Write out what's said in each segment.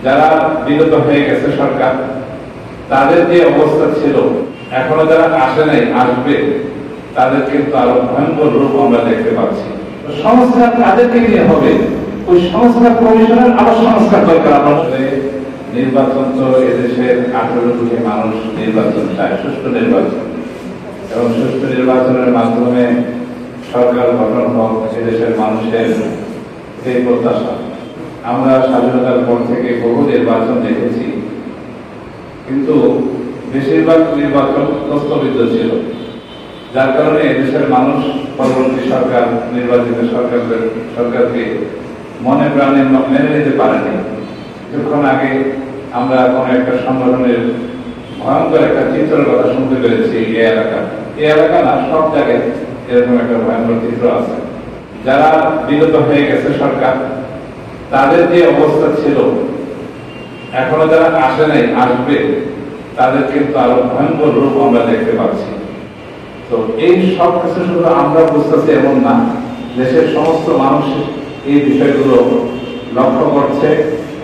যারা বিগত হয়ে গেছে সরকার, তাদের যে অবস্থা ছিল, এখনো যারা আসে নাই, আসবে, তাদের কিন্তু আরো ভয়ঙ্কর রূপ আমরা দেখতে পাচ্ছি। সংস্কার তাদেরকে নিয়ে হবে, ওই সংস্কার কমিশনের আবার সংস্কার দরকার। আমাদের নির্বাচন তো এদেশের 18 কোটি মানুষ নির্বাচন চায়, সুষ্ঠু নির্বাচন, এবং সুষ্ঠু নির্বাচনের মাধ্যমে সরকার গঠন হোক এদেশের মানুষের এই প্রত্যাশা। আমরা স্বাধীনতার পর থেকে বহু নির্বাচন দেখেছি, কিন্তু বেশিরভাগ নির্বাচন প্রশ্নবিদ্ধ ছিল, যার কারণে এদেশের মানুষ পরবর্তী সরকার, নির্বাচিত সরকারকে মনে প্রাণে মেনে নিতে পারেনি। কিছুক্ষণ আগে আমরা কোন একটা সংগঠনের ভয়ঙ্কর একটা চিত্রের কথা শুনতে পেরেছি। এই এলাকা না, সব জায়গায় এরকম একটা ভয়ঙ্কর চিত্র আছে। যারা বিগত হয়ে গেছে সরকার, তাদের যে অবস্থা ছিল, এখনো যারা আসে নাই, আসবে, তাদের কিন্তু আরো ভয়ঙ্কর রূপ আমরা দেখতে পাচ্ছি। তো এই সব কিছু শুধু আমরা বুঝতেছি এমন না, দেশের সমস্ত মানুষ এই বিষয়গুলো লক্ষ্য করছে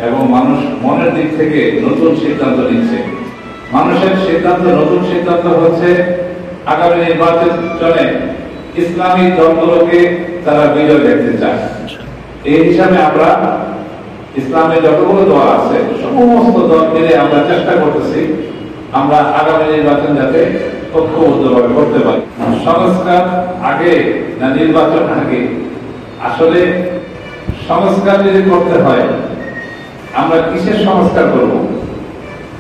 এবং মানুষ মনের দিক থেকে নতুন সিদ্ধান্ত নিচ্ছে। মানুষের সিদ্ধান্ত, নতুন সিদ্ধান্ত হচ্ছে আগামী নির্বাচনে ইসলামী দলগুলোকে তারা বিজয় দেখতে চায়। এই হিসাবে আমরা ইসলামে যতগুলো দল আছে সমস্ত দল মিলে আমরা চেষ্টা করতেছি আমরা আগামী নির্বাচন যাতে ঐক্যবদ্ধভাবে করতে পারি। সংস্কার আগে না নির্বাচন আগে? আসলে সংস্কার যদি করতে হয়, আমরা কিসের সংস্কার করব?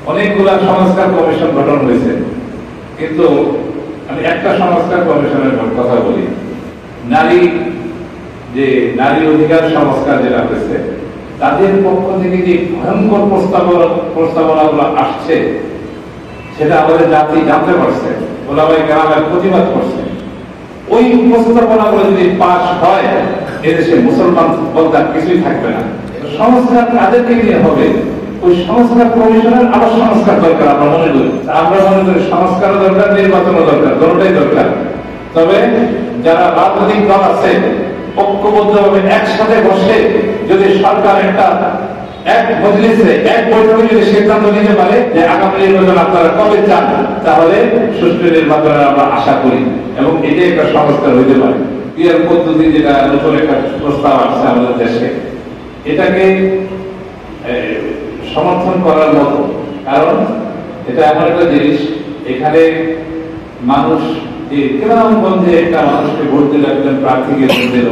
অনেকগুলা সংস্কার কমিশন গঠন হয়েছে, কিন্তু আমি একটা সংস্কার কমিশনের কথা বলি। নারী অধিকার সংস্কার যেটা হয়েছে, তাদের পক্ষ থেকে যে ভয়ঙ্কর প্রস্তাবনাগুলো আসছে, সেটা আমাদের জাতি জানতে পারছে, ওলামায়ে কেরামের প্রতিবাদ করছে। ওই প্রস্তাবনাগুলো যদি পাস হয়, এদেশে মুসলমান বলতে কিছুই থাকবে না। সংস্কার তাদেরকে নিয়ে হবে, ওই সংস্কার কমিশনের আবার সংস্কার দরকার। আমরা মনে করি সংস্কারও দরকার, নির্বাচনও দরকার, দুটোই দরকার। তবে যারা রাজনৈতিক দল আছে, ঐক্যবদ্ধভাবে একসাথে বসে যদি সরকার এক মজলিসে, এক বৈঠকে যদি সিদ্ধান্ত নিতে পারে যে আগামী নির্বাচন আপনারা কবে চান, তাহলে সুষ্ঠু নির্বাচনের আমরা আশা করি, এবং এটাই একটা সংস্কার হইতে পারে। পিয়ার পদ্ধতি, যেটা নতুন একটা প্রস্তাব আসছে আমাদের দেশে, এটাকে সমর্থন করার মতো। কারণ এটা এমন একটা জিনিস, এখানে মানুষ যে গ্রামগঞ্জে একটা মানুষকে ভোট দিল, একজন প্রার্থীকে ভোট দিল,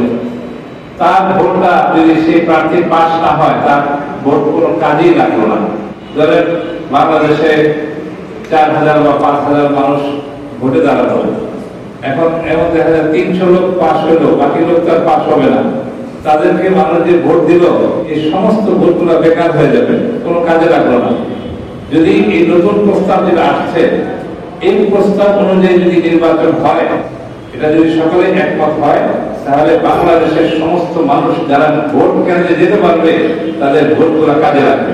তার ভোটটা যদি সেই প্রার্থী পাস না হয়, তার ভোট কোনো কাজেই লাগলো না। ধরেন বাংলাদেশে 4000 বা 5000 মানুষ ভোটে দাঁড়ালো, এখন এমন দেখা যায় 300 লোক পাস হইলো, বাকি লোক তার পাস হবে না। তাদেরকে মানুষ যে ভোট দিল, এই সমস্ত ভোটগুলো বেকার হয়ে যাবে, কোনো কাজে লাগলো না। যদি এই নতুন প্রস্তাব যেটা আসছে, এই প্রস্তাব অনুযায়ী যদি নির্বাচন হয়, এটা যদি সকলে একমত হয়, তাহলে বাংলাদেশের সমস্ত মানুষ যারা ভোট কেন্দ্রে যেতে পারবে, তাদের ভোটগুলো কাজে লাগবে।